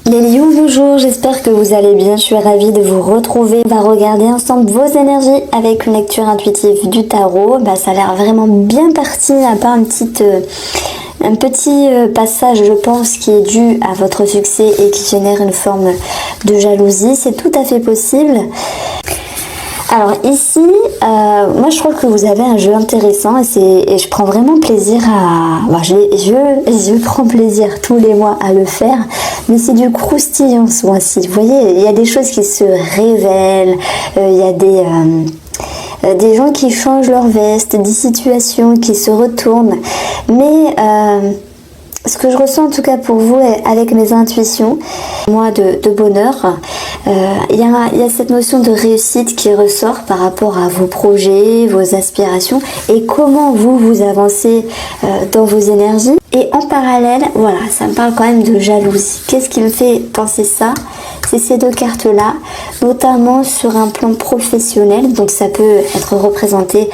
Les lions, bonjour, j'espère que vous allez bien, je suis ravie de vous retrouver. On va regarder ensemble vos énergies avec une lecture intuitive du tarot. Ça a l'air vraiment bien parti, à part un petit passage, je pense, qui est dû à votre succès et qui génère une forme de jalousie. C'est tout à fait possible. Alors ici, moi je trouve que vous avez un jeu intéressant et je prends vraiment plaisir je prends plaisir tous les mois à le faire, mais c'est du croustillant ce mois-ci. Vous voyez, il y a des choses qui se révèlent, il y a des gens qui changent leur veste, des situations qui se retournent, mais ce que je ressens en tout cas pour vous avec mes intuitions, moi de bonheur, il y a cette notion de réussite qui ressort par rapport à vos projets, vos aspirations et comment vous avancez dans vos énergies. Et en parallèle, voilà, ça me parle quand même de jalousie. Qu'est-ce qui me fait penser ça? C'est ces deux cartes-là, notamment sur un plan professionnel. Donc ça peut être représenté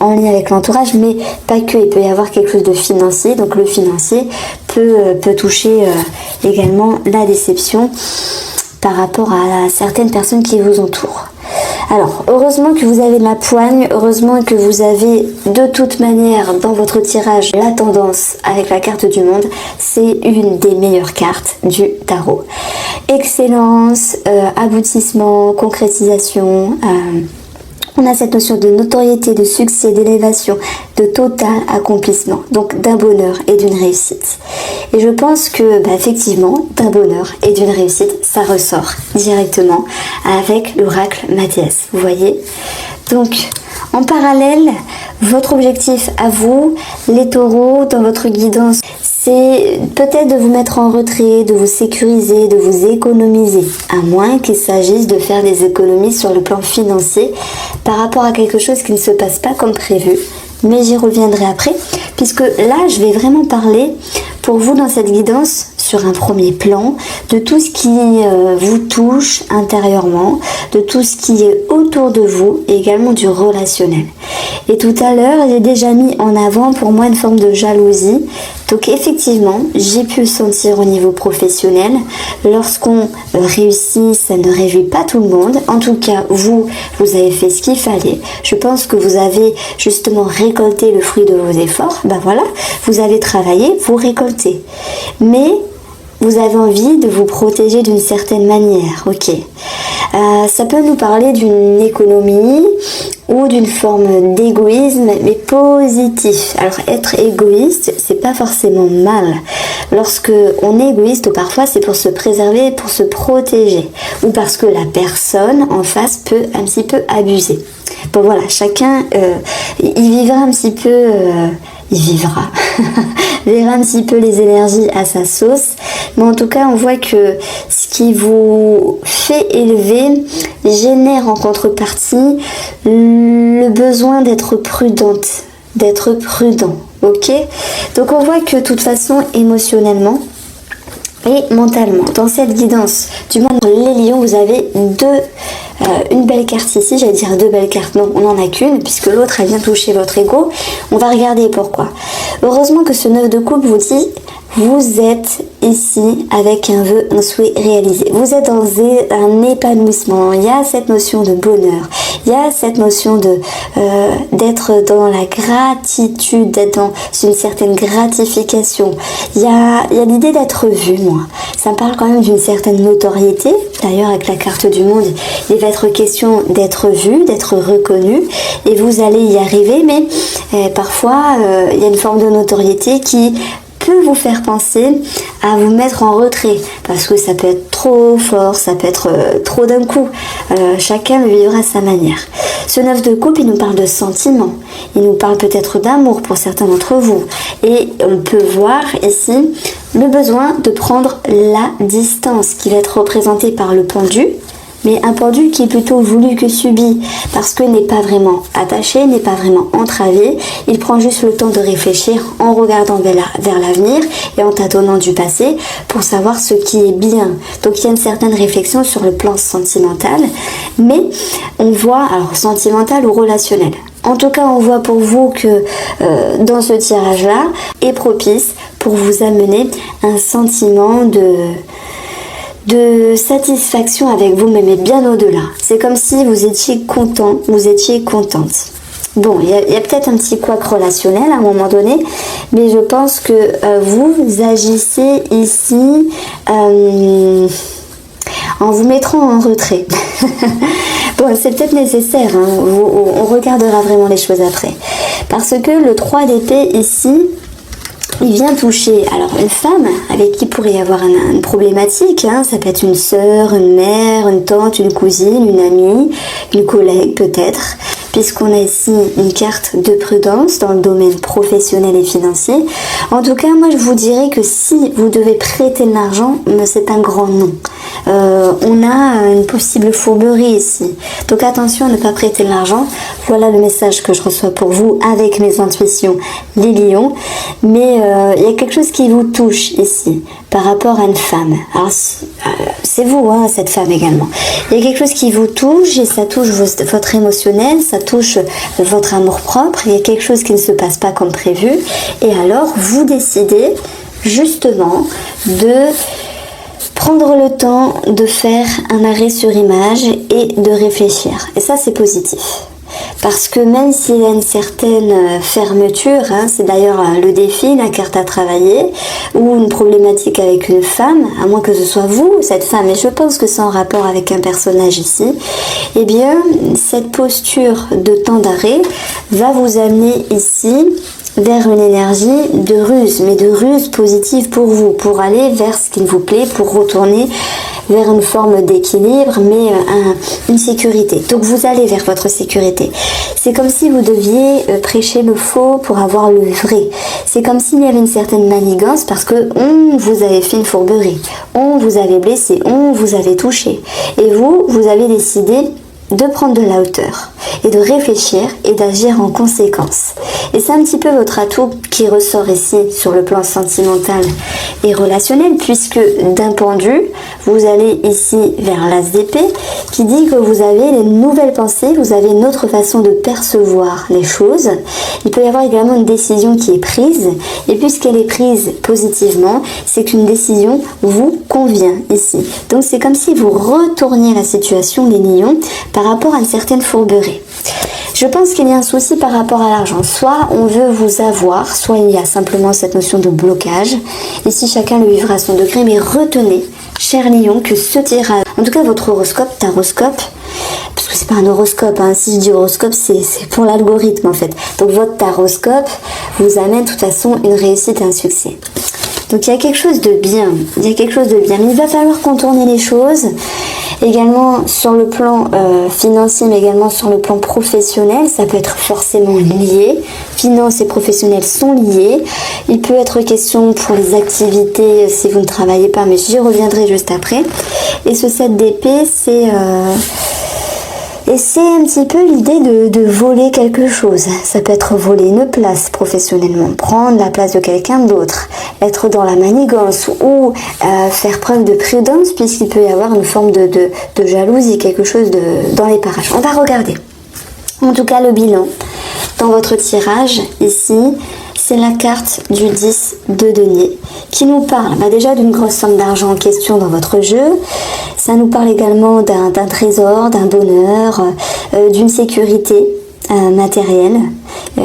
en lien avec l'entourage, mais pas que. Il peut y avoir quelque chose de financier. Donc le financier peut toucher également la déception par rapport à certaines personnes qui vous entourent. Alors, heureusement que vous avez de la poigne, heureusement que vous avez de toute manière dans votre tirage la tendance avec la carte du monde, c'est une des meilleures cartes du tarot. Excellence, aboutissement, concrétisation, on a cette notion de notoriété, de succès, d'élévation, de total accomplissement, donc d'un bonheur et d'une réussite. Et je pense que, effectivement, d'un bonheur et d'une réussite, ça ressort directement avec l'oracle Mathias, vous voyez. Donc, en parallèle, votre objectif à vous, les taureaux, dans votre guidance, c'est peut-être de vous mettre en retrait, de vous sécuriser, de vous économiser, à moins qu'il s'agisse de faire des économies sur le plan financier par rapport à quelque chose qui ne se passe pas comme prévu. Mais j'y reviendrai après, puisque là, je vais vraiment parler pour vous dans cette guidance sur un premier plan de tout ce qui vous touche intérieurement, de tout ce qui est autour de vous et également du relationnel. Et tout à l'heure, j'ai déjà mis en avant pour moi une forme de jalousie. Donc effectivement, j'ai pu le sentir au niveau professionnel. Lorsqu'on réussit, ça ne réjouit pas tout le monde. En tout cas, vous avez fait ce qu'il fallait. Je pense que vous avez justement récolté le fruit de vos efforts. Voilà, vous avez travaillé, vous récoltez. Mais vous avez envie de vous protéger d'une certaine manière, ok. Ça peut nous parler d'une économie ou d'une forme d'égoïsme, mais positif. Alors être égoïste, c'est pas forcément mal. Lorsque on est égoïste, ou parfois c'est pour se préserver, pour se protéger, ou parce que la personne en face peut un petit peu abuser. Bon voilà, chacun il vivra un petit peu... verra un petit peu les énergies à sa sauce, mais en tout cas on voit que ce qui vous fait élever génère en contrepartie le besoin d'être prudente, d'être prudent, ok. Donc on voit que de toute façon émotionnellement et mentalement, dans cette guidance du monde les lions, vous avez une belle carte ici, j'allais dire deux belles cartes, non, on n'en a qu'une, puisque l'autre elle vient toucher votre ego. On va regarder pourquoi. Heureusement que ce 9 de coupe vous dit, vous êtes ici avec un vœu, un souhait réalisé. Vous êtes dans un épanouissement, il y a cette notion de bonheur, il y a cette notion d'être dans la gratitude, d'être dans une certaine gratification. Il y a l'idée d'être vu, moi. Ça me parle quand même d'une certaine notoriété. D'ailleurs, avec la carte du monde, il va être question d'être vu, d'être reconnu, et vous allez y arriver, mais parfois, il y a une forme de notoriété qui peut vous faire penser à vous mettre en retrait, parce que ça peut être trop fort, ça peut être trop d'un coup. Chacun le vivra à sa manière. Ce 9 de coupe, il nous parle de sentiments, il nous parle peut-être d'amour pour certains d'entre vous, et on peut voir ici le besoin de prendre la distance qui va être représentée par le pendu, mais un pendu qui est plutôt voulu que subi, parce que n'est pas vraiment attaché, n'est pas vraiment entravé. Il prend juste le temps de réfléchir en regardant vers l'avenir et en tâtonnant du passé pour savoir ce qui est bien. Donc il y a une certaine réflexion sur le plan sentimental, mais on voit, alors sentimental ou relationnel. En tout cas, on voit pour vous que dans ce tirage-là est propice pour vous amener un sentiment de satisfaction avec vous-même et bien au-delà. C'est comme si vous étiez content, vous étiez contente. Bon, il y a peut-être un petit couac relationnel à un moment donné, mais je pense que vous agissez ici en vous mettant en retrait. Bon, c'est peut-être nécessaire, hein. On regardera vraiment les choses après. Parce que le 3 d'épée ici, il vient toucher alors une femme avec qui pourrait y avoir une problématique, hein. Ça peut être une sœur, une mère, une tante, une cousine, une amie, une collègue peut-être, puisqu'on a ici une carte de prudence dans le domaine professionnel et financier. En tout cas, moi je vous dirais que si vous devez prêter de l'argent, c'est un grand non. On a une possible fourberie ici. Donc attention à ne pas prêter de l'argent. Voilà le message que je reçois pour vous avec mes intuitions, les lions. Mais il y a quelque chose qui vous touche ici par rapport à une femme. Alors c'est vous, hein, cette femme également. Il y a quelque chose qui vous touche et ça touche votre émotionnel, ça touche votre amour-propre. Il y a quelque chose qui ne se passe pas comme prévu. Et alors vous décidez justement de prendre le temps de faire un arrêt sur image et de réfléchir. Et ça, c'est positif. Parce que même s'il y a une certaine fermeture, hein, c'est d'ailleurs le défi, la carte à travailler, ou une problématique avec une femme, à moins que ce soit vous, cette femme, et je pense que c'est en rapport avec un personnage ici, eh bien, cette posture de temps d'arrêt va vous amener ici vers une énergie de ruse, mais de ruse positive pour vous, pour aller vers ce qui vous plaît, pour retourner vers une forme d'équilibre, mais une sécurité. Donc vous allez vers votre sécurité. C'est comme si vous deviez prêcher le faux pour avoir le vrai. C'est comme s'il y avait une certaine manigance parce que on vous avait fait une fourberie, on vous avait blessé, on vous avait touché. Et vous avez décidé de prendre de la hauteur et de réfléchir et d'agir en conséquence. Et c'est un petit peu votre atout qui ressort ici sur le plan sentimental et relationnel, puisque d'un pendu, vous allez ici vers l'as d'épée qui dit que vous avez les nouvelles pensées, vous avez une autre façon de percevoir les choses. Il peut y avoir également une décision qui est prise, et puisqu'elle est prise positivement, c'est qu'une décision vous convient ici. Donc c'est comme si vous retourniez la situation, les lions, par rapport à une certaine fourberie. Je pense qu'il y a un souci par rapport à l'argent. Soit on veut vous avoir, soit il y a simplement cette notion de blocage. Ici, chacun le vivra à son degré, mais retenez, cher lion, que ce tirage, en tout cas votre horoscope, taroscope, parce que c'est pas un horoscope, hein. Si je dis horoscope, c'est pour l'algorithme en fait. Donc votre taroscope vous amène de toute façon une réussite et un succès. Donc il y a quelque chose de bien, il y a quelque chose de bien, mais il va falloir contourner les choses, également sur le plan financier, mais également sur le plan professionnel, ça peut être forcément lié, finances et professionnels sont liés, il peut être question pour les activités si vous ne travaillez pas, mais j'y reviendrai juste après, et ce 7 d'épée, c'est un petit peu l'idée de voler quelque chose. Ça peut être voler une place professionnellement, prendre la place de quelqu'un d'autre, être dans la manigance ou faire preuve de prudence puisqu'il peut y avoir une forme de jalousie, quelque chose dans les parages. On va regarder. En tout cas, le bilan dans votre tirage ici, c'est la carte du 10 de denier qui nous parle déjà d'une grosse somme d'argent en question dans votre jeu. Ça nous parle également d'un trésor, d'un bonheur, d'une sécurité matérielle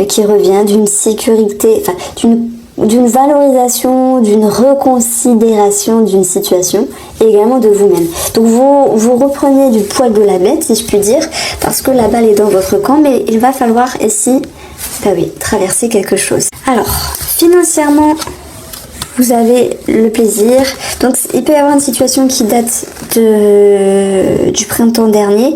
qui revient, d'une sécurité, enfin, d'une valorisation, d'une reconsidération d'une situation et également de vous-même. Donc vous reprenez du poil de la bête, si je puis dire, parce que la balle est dans votre camp, mais il va falloir ici, traverser quelque chose. Alors, financièrement, vous avez le plaisir. Donc il peut y avoir une situation qui date du printemps dernier.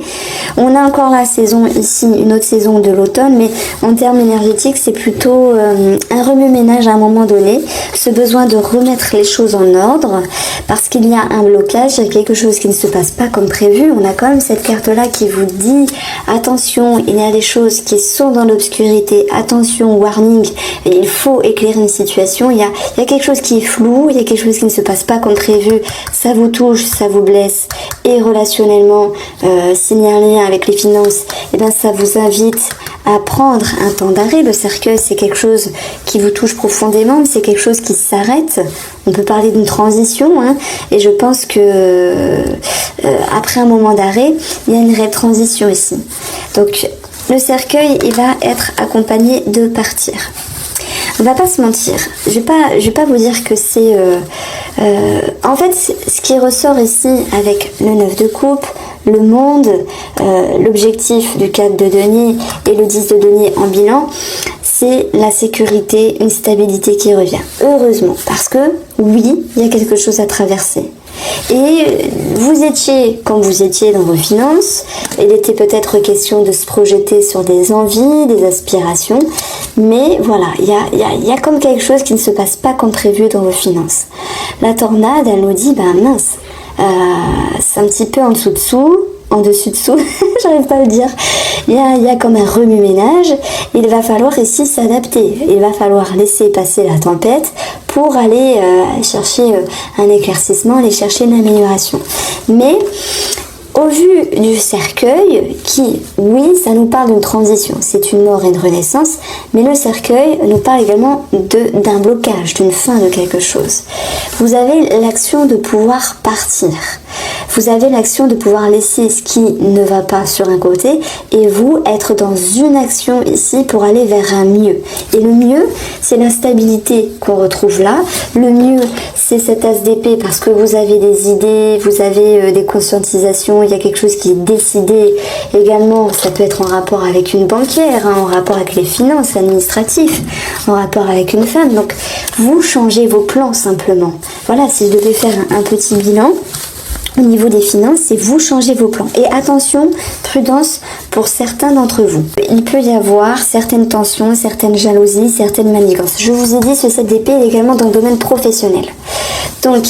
On a encore la saison ici, une autre saison de l'automne, mais en termes énergétiques, c'est plutôt un remue-ménage à un moment donné. Ce besoin de remettre les choses en ordre parce qu'il y a un blocage, il y a quelque chose qui ne se passe pas comme prévu. On a quand même cette carte-là qui vous dit attention, il y a des choses qui sont dans l'obscurité. Attention, warning, il faut éclairer une situation. Il y a quelque chose qui est flou, il y a quelque chose qui ne se passe pas comme prévu, ça vous touche, ça vous blesse, et relationnellement, s'il y a un lien avec les finances, et bien ça vous invite à prendre un temps d'arrêt. Le cercueil, c'est quelque chose qui vous touche profondément, mais c'est quelque chose qui s'arrête. On peut parler d'une transition, hein, et je pense que après un moment d'arrêt, il y a une vraie transition ici. Donc le cercueil, il va être accompagné de partir. On va pas se mentir, je vais pas vous dire que c'est... en fait, ce qui ressort ici avec le 9 de coupe, le monde, l'objectif du 4 de denier et le 10 de denier en bilan, c'est la sécurité, une stabilité qui revient. Heureusement, parce que oui, il y a quelque chose à traverser. Et vous étiez, quand vous étiez dans vos finances, il était peut-être question de se projeter sur des envies, des aspirations, mais voilà, il y a comme quelque chose qui ne se passe pas comme prévu dans vos finances. La tornade, elle nous dit, ben mince, c'est un petit peu en dessus-dessous, j'arrive pas à le dire, il y a comme un remue-ménage, il va falloir ici s'adapter, il va falloir laisser passer la tempête pour aller chercher un éclaircissement, aller chercher une amélioration. Mais au vu du cercueil, qui, oui, ça nous parle d'une transition, c'est une mort et une renaissance, mais le cercueil nous parle également d'un blocage, d'une fin de quelque chose. Vous avez l'action de pouvoir partir. Vous avez l'action de pouvoir laisser ce qui ne va pas sur un côté et vous être dans une action ici pour aller vers un mieux. Et le mieux, c'est la stabilité qu'on retrouve là. Le mieux, c'est cet as d'épée parce que vous avez des idées, vous avez des conscientisations, il y a quelque chose qui est décidé. Également, ça peut être en rapport avec une banquière, hein, en rapport avec les finances, administratives, en rapport avec une femme. Donc, vous changez vos plans simplement. Voilà, si je devais faire un petit bilan, au niveau des finances, c'est vous changez vos plans. Et attention, prudence pour certains d'entre vous. Il peut y avoir certaines tensions, certaines jalousies, certaines manigances. Je vous ai dit, ce 7 d'épée est également dans le domaine professionnel. Donc,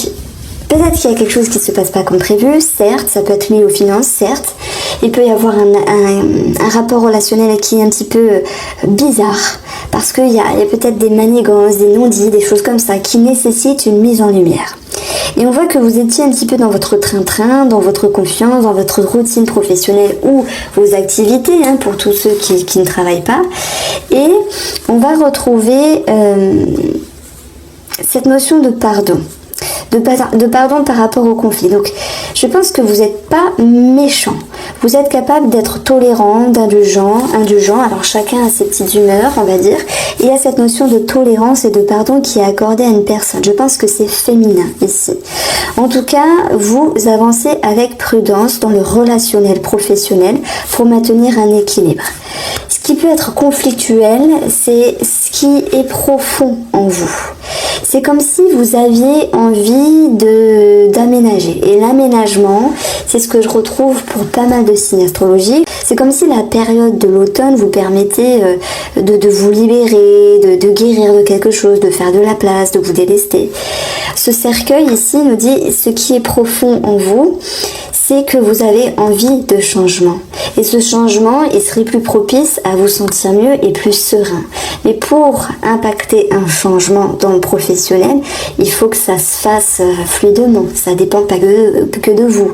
peut-être qu'il y a quelque chose qui ne se passe pas comme prévu, certes, ça peut être lié aux finances, certes. Il peut y avoir un rapport relationnel qui est un petit peu bizarre, parce qu'il y a peut-être des manigances, des non-dits, des choses comme ça, qui nécessitent une mise en lumière. Et on voit que vous étiez un petit peu dans votre train-train, dans votre confiance, dans votre routine professionnelle ou vos activités, hein, pour tous ceux qui ne travaillent pas. Et on va retrouver cette notion de pardon. De pardon par rapport au conflit. Donc, je pense que vous n'êtes pas méchant. Vous êtes capable d'être tolérant, indulgent. Alors, chacun a ses petites humeurs, on va dire. Il y a cette notion de tolérance et de pardon qui est accordée à une personne. Je pense que c'est féminin ici. En tout cas, vous avancez avec prudence dans le relationnel professionnel pour maintenir un équilibre. Ce qui peut être conflictuel, c'est ce qui est profond en vous. C'est comme si vous aviez envie d'aménager. Et l'aménagement, c'est ce que je retrouve pour pas mal de signes astrologiques. C'est comme si la période de l'automne vous permettait de vous libérer, de guérir de quelque chose, de faire de la place, de vous délester. Ce cercueil ici nous dit ce qui est profond en vous, c'est que vous avez envie de changement. Et ce changement, il serait plus propice à vous sentir mieux et plus serein. Mais pour impacter un changement dans le professionnel, il faut que ça se fasse fluidement. Ça dépend pas que de vous.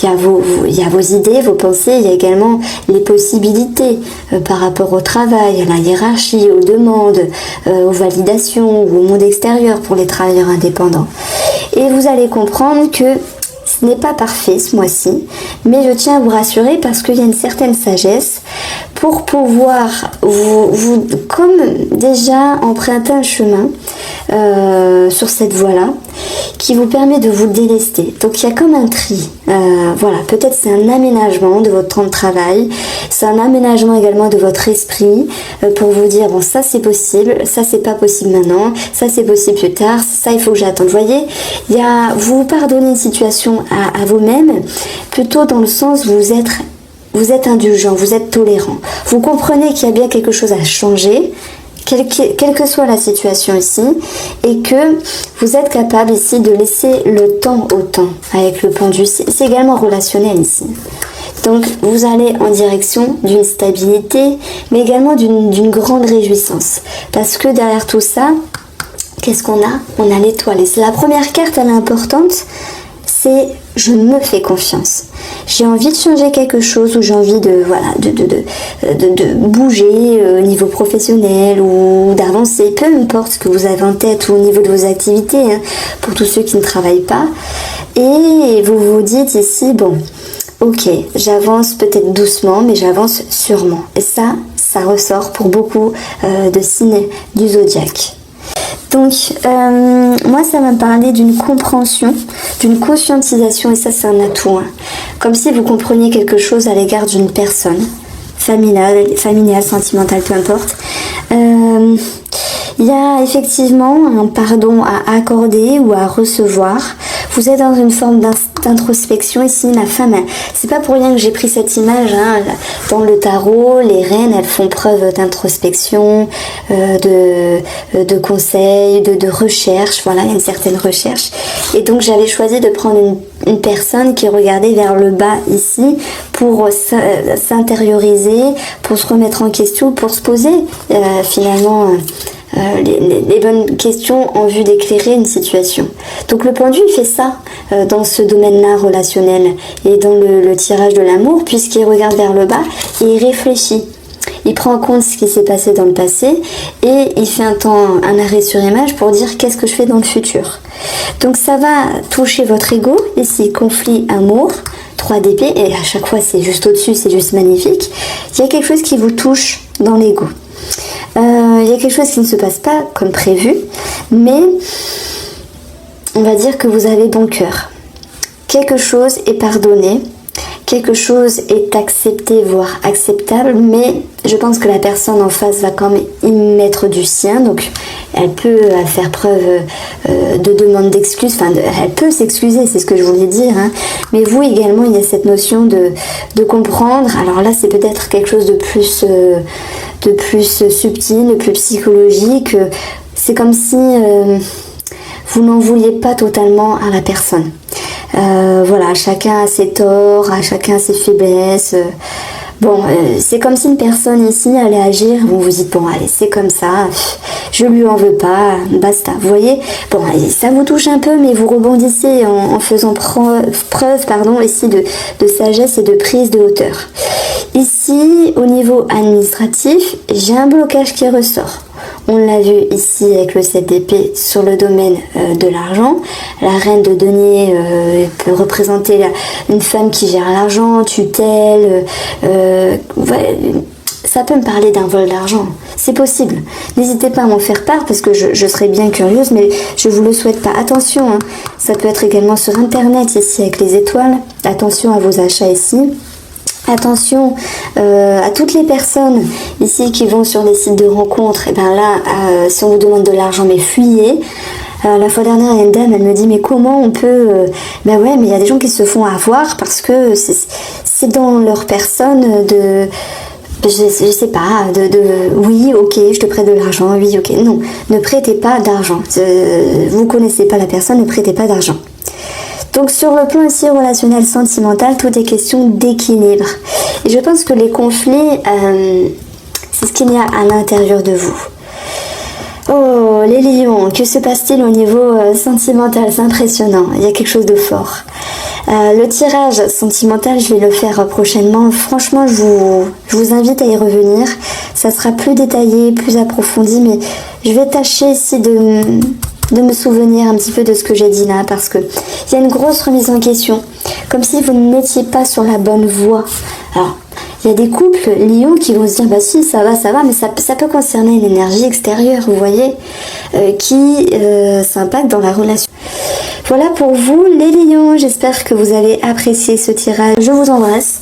Il y a vos idées, vos pensées, il y a également les possibilités par rapport au travail, à la hiérarchie, aux demandes, aux validations ou au monde extérieur pour les travailleurs indépendants. Et vous allez comprendre que ce n'est pas parfait ce mois-ci, mais je tiens à vous rassurer parce qu'il y a une certaine sagesse pour pouvoir vous comme déjà emprunter un chemin sur cette voie-là qui vous permet de vous délester. Donc il y a comme un tri. Voilà, peut-être c'est un aménagement de votre temps de travail, c'est un aménagement également de votre esprit pour vous dire bon ça c'est possible, ça c'est pas possible maintenant, ça c'est possible plus tard, ça il faut que j'attende. Vous voyez, vous pardonnez une situation à vous-même plutôt dans le sens où vous êtes indulgent, vous êtes tolérant. Vous comprenez qu'il y a bien quelque chose à changer, quelle que soit la situation ici, et que vous êtes capable ici de laisser le temps au temps avec le pendu. C'est également relationnel ici. Donc vous allez en direction d'une stabilité, mais également d'une grande réjouissance. Parce que derrière tout ça, qu'est-ce qu'on a? On a l'étoile. Et c'est la première carte, elle est importante. C'est je me fais confiance. j'ai envie de changer quelque chose ou j'ai envie de bouger au niveau professionnel ou d'avancer, peu importe ce que vous avez en tête ou au niveau de vos activités, hein, pour tous ceux qui ne travaillent pas. Et vous vous dites ici, bon, ok, j'avance peut-être doucement, mais j'avance sûrement. Et ça ressort pour beaucoup de signes du zodiaque. Donc, moi, ça m'a parlé d'une compréhension, d'une conscientisation, et ça, c'est un atout. Hein. Comme si vous compreniez quelque chose à l'égard d'une personne, familiale, sentimentale, peu importe. Il y a effectivement un pardon à accorder ou à recevoir. Vous êtes dans une forme d'introspection ici, la femme. C'est pas pour rien que j'ai pris cette image. Hein. Dans le tarot, les reines, elles font preuve d'introspection, de conseils, de recherche. Voilà, il y a une certaine recherche. Et donc j'avais choisi de prendre une personne qui regardait vers le bas ici pour s'intérioriser, pour se remettre en question, pour se poser finalement les bonnes questions en vue d'éclairer une situation. Donc le pendu il fait ça dans ce domaine-là relationnel et dans le tirage de l'amour, puisqu'il regarde vers le bas et il réfléchit. Il prend en compte ce qui s'est passé dans le passé et il fait un arrêt sur image pour dire qu'est-ce que je fais dans le futur. Donc ça va toucher votre ego, ici conflit, amour, 3 d'épée, et à chaque fois c'est juste au-dessus, c'est juste magnifique. Il y a quelque chose qui vous touche dans l'ego. Il y a quelque chose qui ne se passe pas comme prévu, mais on va dire que vous avez bon cœur. Quelque chose est pardonné, quelque chose est accepté, voire acceptable, mais je pense que la personne en face va quand même y mettre du sien, donc elle peut faire preuve de demande d'excuses, enfin elle peut s'excuser, c'est ce que je voulais dire, hein. Mais vous également, il y a cette notion de comprendre. Alors là, c'est peut-être quelque chose de plus subtil, de plus psychologique. C'est comme si vous n'en vouliez pas totalement à la personne. Voilà, chacun a ses torts, chacun a ses faiblesses. C'est comme si une personne ici allait agir, vous vous dites, bon allez, c'est comme ça, je lui en veux pas, basta. Vous voyez, bon, allez, ça vous touche un peu, mais vous rebondissez en faisant preuve ici de sagesse et de prise de hauteur. Ici, au niveau administratif, j'ai un blocage qui ressort. On l'a vu ici avec le 7 d'épée sur le domaine de l'argent. La reine de denier peut représenter une femme qui gère l'argent, tutelle. Ça peut me parler d'un vol d'argent. C'est possible. N'hésitez pas à m'en faire part parce que je serais bien curieuse, mais je vous le souhaite pas. Attention, hein, ça peut être également sur internet ici avec les étoiles. Attention à vos achats ici. Attention à toutes les personnes ici qui vont sur des sites de rencontres. Et bien là, si on vous demande de l'argent, mais fuyez. La fois dernière, il y a une dame, elle me dit mais comment on peut... Ben ouais, mais il y a des gens qui se font avoir parce que c'est dans leur personne de... Je sais pas, oui, ok, je te prête de l'argent, oui, ok. Non, ne prêtez pas d'argent. Vous connaissez pas la personne, ne prêtez pas d'argent. Donc sur le plan aussi relationnel, sentimental, tout est question d'équilibre. Et je pense que les conflits, c'est ce qu'il y a à l'intérieur de vous. Oh, les lions, que se passe-t-il au niveau sentimental? C'est impressionnant, il y a quelque chose de fort. Le tirage sentimental, je vais le faire prochainement. Franchement, je vous invite à y revenir. Ça sera plus détaillé, plus approfondi, mais je vais tâcher ici de me souvenir un petit peu de ce que j'ai dit là, parce que il y a une grosse remise en question, comme si vous n'étiez pas sur la bonne voie. Alors, il y a des couples lions qui vont se dire bah si ça va, mais ça peut concerner l'énergie extérieure, vous voyez, qui s'impacte dans la relation. Voilà pour vous les lions, j'espère que vous avez apprécié ce tirage. Je vous embrasse.